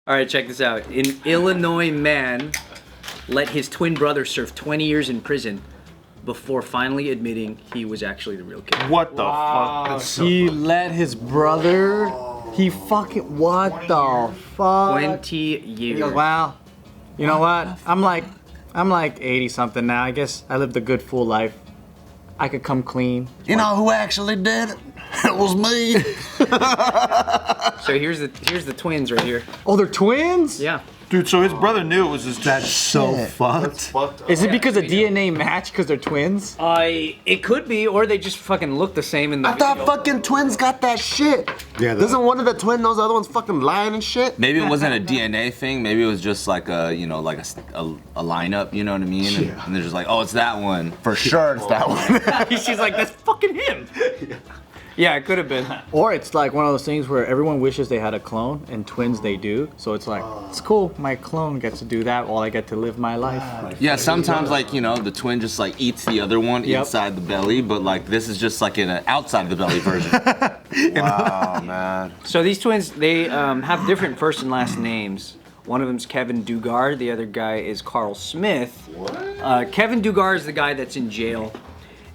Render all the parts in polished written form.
All right, check this out. An Illinois man let his twin brother serve 20 years in prison before finally admitting he was actually the real killer. What the fuck? That's so He fucked. let his brother. He fucking. What the fuck? 20 He years. goes, well, you know what? I'm like 80 something now. I guess I lived a good full life. I could come clean. You know who actually did it? It was me. So here's the twins right here. Oh, they're twins? Yeah. Dude, so his brother knew it was his dad. So That's fucked up. Is it because of we do. DNA match because they're twins? It could be, or they just fucking look the same in the I thought video. fucking twins got that shit. Yeah, Doesn't one of the twin know the other one's fucking lying and shit? Maybe it wasn't a DNA thing. Maybe it was just like a, you know, like a lineup. You know what I mean? Yeah. And they're just like, oh, it's that one. For sure it's that one. She's like, that's fucking him. Yeah, it could have been. Or it's like one of those things where everyone wishes they had a clone, and twins they do. So it's like, it's cool. My clone gets to do that while I get to live my life. Yeah, sometimes like, you know, the twin just like eats the other one Yep. inside the belly, but like this is just like in an outside the belly version. Wow, man. So these twins, they have different first and last names. One of them's Kevin Dugard. The other guy is Carl Smith. What? Kevin Dugard is the guy that's in jail.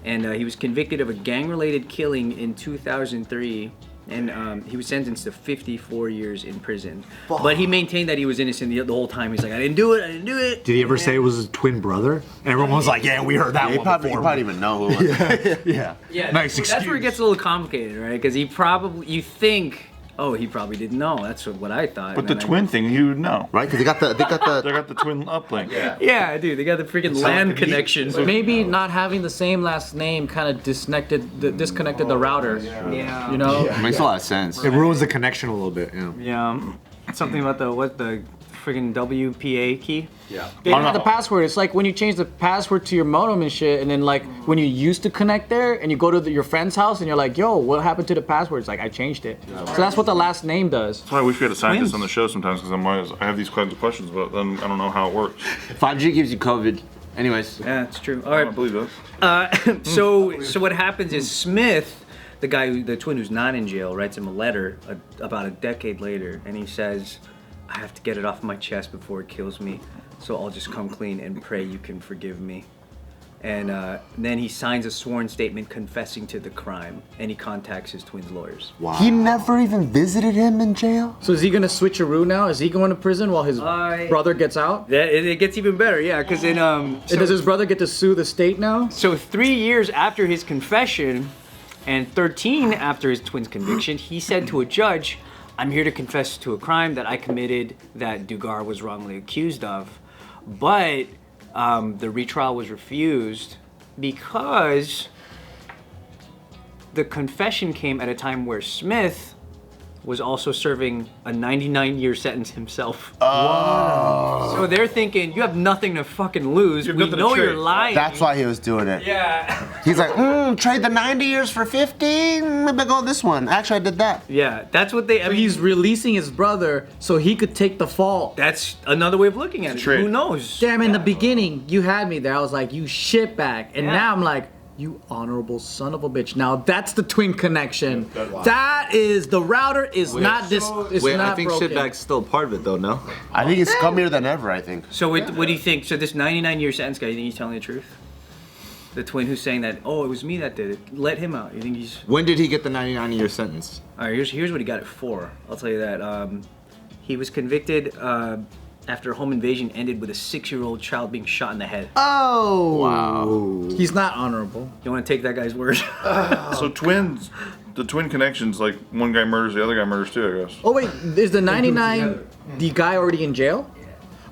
And he was convicted of a gang-related killing in 2003. And he was sentenced to 54 years in prison. But he maintained that he was innocent the whole time. He's like, I didn't do it, I didn't do it. Did he ever say it was his twin brother? And everyone was like, yeah, we heard that You one probably before. even know who it was. Yeah. Yeah, Nice that's where it excuse. gets a little complicated, right? Because he probably, you think, oh, he probably didn't know. That's what I thought. But the And then twin thing, you would know. Right? Because they got the They got the twin uplink. Yeah, dude, they got the freaking land connections. Maybe not having the same last name kind of disconnected the router. Yeah. You know? Makes a lot of sense. It ruins the connection a little bit, yeah. Yeah. Something about the freaking WPA key. They don't have the password. It's like when you change the password to your modem and shit, and then like when you used to connect there, and you go to your friend's house, and you're like, "Yo, what happened to the password?" It's like I changed it. So that's what the last name does. That's why I wish we had a scientist on the show sometimes, because I have these kinds of questions, but then I don't know how it works. 5G gives you COVID. Anyways. Yeah, it's true. All I right. don't believe that. So what happens is Smith, the twin who's not in jail, writes him a letter about a decade later, and he says, I have to get it off my chest before it kills me, so I'll just come clean and pray you can forgive me. And then he signs a sworn statement confessing to the crime, and he contacts his twin's lawyers. Wow. He never even visited him in jail? So is he gonna switcheroo now? Is he going to prison while his brother gets out? It gets even better, yeah, because in And does his brother get to sue the state now? So 3 years after his confession, and 13 after his twin's conviction, he said to a judge, I'm here to confess to a crime that I committed that Dugard was wrongly accused of. But the retrial was refused because the confession came at a time where Smith was also serving a 99-year sentence himself. Oh. So they're thinking, you have nothing to fucking lose. We nothing to know you're trade. lying. That's why he was doing it. Yeah. He's like, trade the 90 years for 50? Maybe I'll go this one. Actually, I did that. Yeah, that's what they. I mean, He's releasing his brother so he could take the fault. that's another way of looking at it. Trade. Who knows? Damn, in the beginning, you had me there. I was like, you shitbag. And Yeah. now I'm like, you honorable son of a bitch. Now that's the twin connection. That is, the router is not this, it's Wait, not I think broken. shitbag's still part of it though, no? I think he's scummier than ever, I think. So what do you think? So this 99-year sentence guy, you think he's telling the truth? The twin who's saying that, oh, it was me that did it. Let him out. You think he's? When did he get the 99-year sentence? All right. Here's what he got it for. I'll tell you that. He was convicted after a home invasion ended with a 6-year-old child being shot in the head. Oh. Wow. He's not honorable. You want to take that guy's word? So twins, the twin connections, like one guy murders, the other guy murders too, I guess. Oh wait, is the 99 the guy already in jail?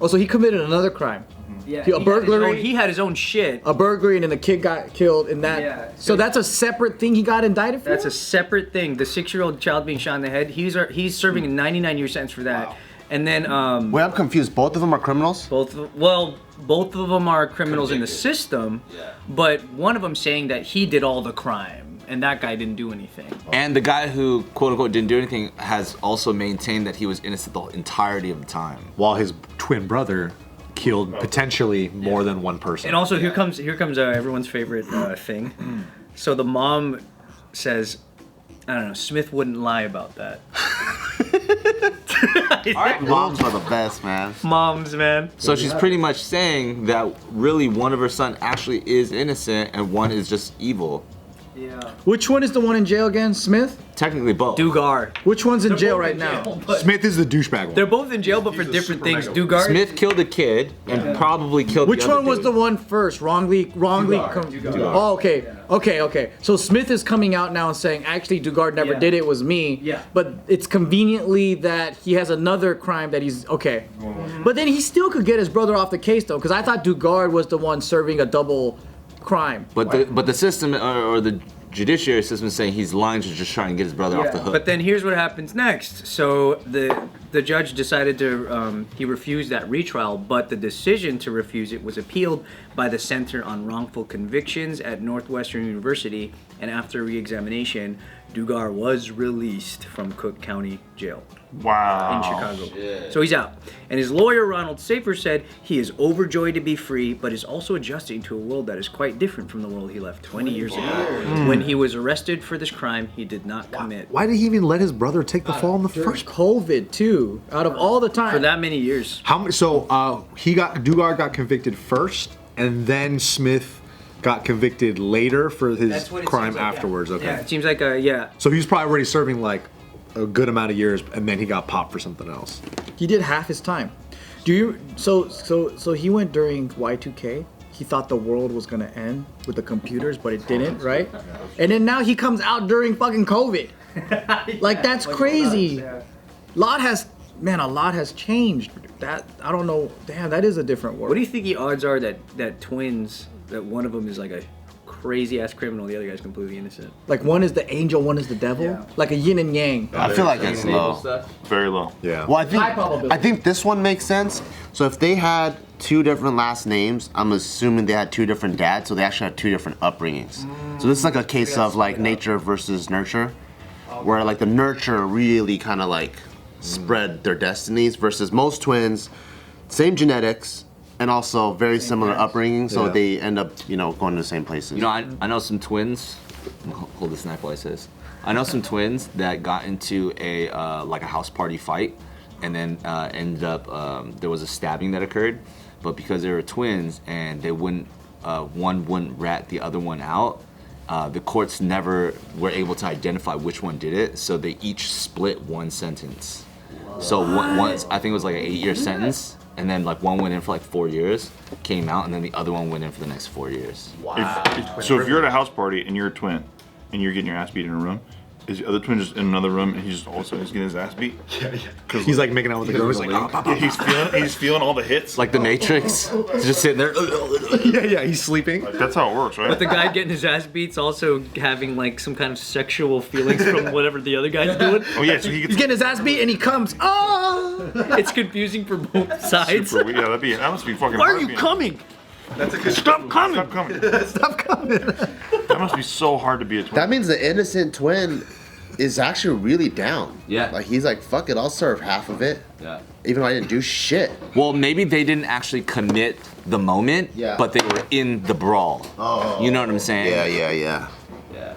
Oh, so he committed another crime. Yeah. A burglary. He had his own shit. A burglary and then the kid got killed in that. Yeah. So that's a separate thing he got indicted for? That's a separate thing. The 6-year-old child being shot in the head. He's serving a 99-year sentence for that. And then Wait, I'm confused. Both of them are criminals? both of them are criminals in the system, but one of them saying that he did all the crime and that guy didn't do anything. And the guy who quote unquote didn't do anything has also maintained that he was innocent the entirety of the time. While his twin brother killed potentially more than one person. And also here comes everyone's favorite thing. So the mom says, I don't know, Smith wouldn't lie about that. Moms are the best, man. Moms, man. So she's pretty much saying that really one of her son actually is innocent and one is just evil. Yeah. Which one is the one in jail again? Smith? Technically both. Dugar. Which one's in jail right now? Smith is the douchebag one. They're both in jail, but for different things. Dugar. Smith killed a kid and probably killed Which the other one was dude. the one first? Wrongly. Oh, okay. So Smith is coming out now and saying, actually, Dugard never did it. It was me. Yeah. But it's conveniently that he has another crime that he's okay. But then he still could get his brother off the case though, because I thought Dugard was the one serving a double crime. But the system or the judiciary system is saying he's lying to just try and get his brother off the hook. But then here's what happens next. So the judge decided to he refused that retrial, but the decision to refuse it was appealed by the Center on Wrongful Convictions at Northwestern University, and after re-examination, Dugar was released from Cook County Jail Wow. in Chicago. So he's out. And his lawyer, Ronald Safer, said he is overjoyed to be free, but is also adjusting to a world that is quite different from the world he left 20 years ago. When he was arrested for this crime he did not commit. Why did he even let his brother take the fall in the first? COVID too. Out of all the time. For that many years. How many? So Dugard got convicted first, and then Smith got convicted later for his That's what it crime seems like, afterwards. Okay. Yeah, it seems like a, So he was probably already serving like a good amount of years, and then he got popped for something else. He did half his time. Do you? So he went during Y2K. He thought the world was gonna end with the computers, but it didn't, right? And then now he comes out during fucking COVID. Like that's crazy. A lot has changed. That I don't know. Damn, that is a different world. What do you think the odds are that twins, that one of them is like a crazy ass criminal, the other guy's completely innocent? Like one is the angel, one is the devil. Yeah. Like a yin and yang. I feel like it's low. Very low. Yeah. Well, High probability. I think this one makes sense. So if they had two different last names, I'm assuming they had two different dads, so they actually had two different upbringings. So this is like a case of like nature versus nurture, where like the nurture really kind of like spread their destinies versus most twins, same genetics and also very similar upbringing, so Yeah. they end up, going to the same places. You know, I know some twins. Hold this knife while I say this. I know some twins that got into a like a house party fight, and then ended up there was a stabbing that occurred, but because they were twins and they wouldn't one wouldn't rat the other one out. The courts never were able to identify which one did it, so they each split one sentence. So once I think it was like an 8-year sentence, and then like one went in for like 4 years, came out, and then the other one went in for the next 4 years. So if you're at a house party and you're a twin, and you're getting your ass beat in a room, is the other twin just in another room and he's just also getting his ass beat? Because he's like making out with the girl. He's like, He's feeling all the hits. Like the Matrix, he's just sitting there. yeah, he's sleeping. That's how it works, right? The guy getting his ass beats also having like some kind of sexual feelings from whatever the other guy's doing. Oh yeah, so he gets He's getting his ass beat and he comes. Oh! It's confusing for both sides. super weird. Yeah, that must be fucking. Why are hard you being- coming? Stop coming! Stop coming! Stop coming. That must be so hard to be a twin. That means the innocent twin is actually really down. Yeah. Like he's like, fuck it, I'll serve half of it. Yeah. Even though I didn't do shit. Well, maybe they didn't actually commit the moment, Yeah. but they were in the brawl. Oh. You know what I'm saying? Yeah.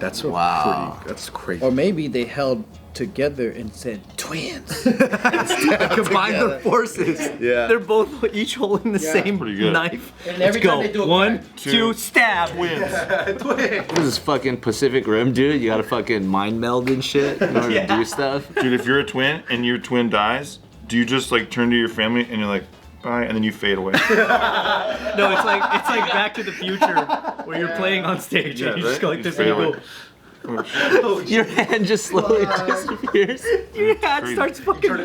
That's Wow. That's crazy. Or maybe they held together and said twins. Combine their forces. Yeah. They're both each holding the same Pretty good. knife. And every Let's time go. they do a 1, crack, 2, stab. Twins. What is this fucking Pacific Rim, dude? You gotta fucking mind meld and shit in order to do stuff. Dude, if you're a twin and your twin dies, do you just like turn to your family and you're like, bye, and then you fade away? No, it's like Back to the Future where you're playing on stage and you just go like this and you go. Your hand just slowly disappears. Your hat starts fucking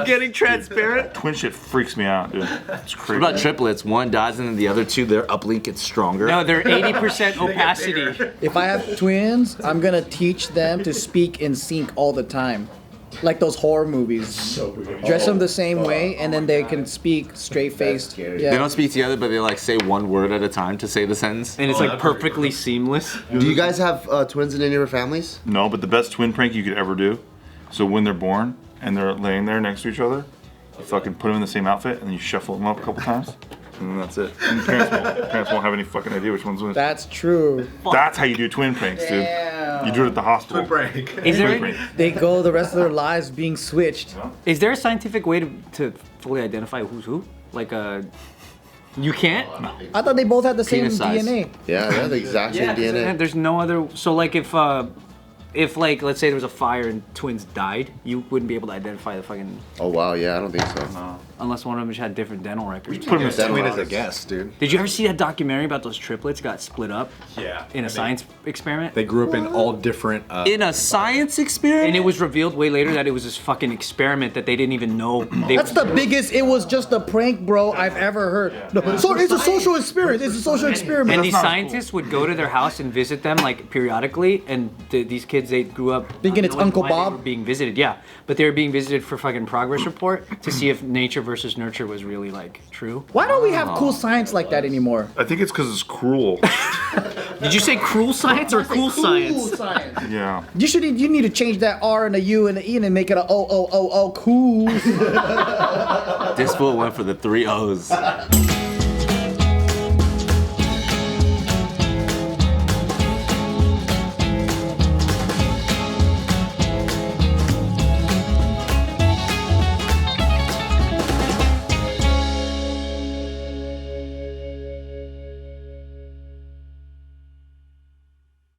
getting transparent. Twin shit freaks me out, dude. It's crazy. What about triplets? One dies and then the other two, their uplink gets stronger. No, they're 80% opacity. If I have twins, I'm gonna teach them to speak in sync all the time. Like those horror movies. Dress them the same way and then they can speak straight faced. They Yeah. don't speak together, but they like say one word at a time to say the sentence. And it's like perfectly seamless. Do you guys have twins in any of your families? No, but the best twin prank you could ever do, so when they're born and they're laying there next to each other, you fucking put them in the same outfit and then you shuffle them up a couple times, and then that's it. And parents won't have any fucking idea which one's which. That's true. That's how you do twin pranks, dude. You do it at the hospital. break. Is there Break. They go the rest of their lives being switched. is there a scientific way to fully identify who's who? Like you can't. I thought they both had the same Penis size. DNA. Yeah, they have the exact same DNA. There's no other. So like if like let's say there was a fire and twins died, you wouldn't be able to identify the fucking Oh wow, yeah, I don't think so. unless one of them just had different dental records. Put him in Twin the is a guess, dude. Did you ever see that documentary about those triplets got split up Yeah. in a science experiment? They grew up in all different. In a science experiment? And it was revealed way later that it was this fucking experiment that they didn't even know. That's the biggest. It was just a prank, bro. I've ever heard. No, so it's a social experience. It's a social experiment. And That's these not scientists would go to their house and visit them like periodically, and these kids they grew up Thinking it's knowing Uncle why they Bob? were being visited, yeah, but they were being visited for fucking progress report to see if nature versus nurture was really like true. Why don't we have cool science like that anymore? I think it's because it's cruel. Did you say cruel science or cool science? Yeah. You need to change that R and a U and an E and make it a O cool. This fool went for the 3 O's.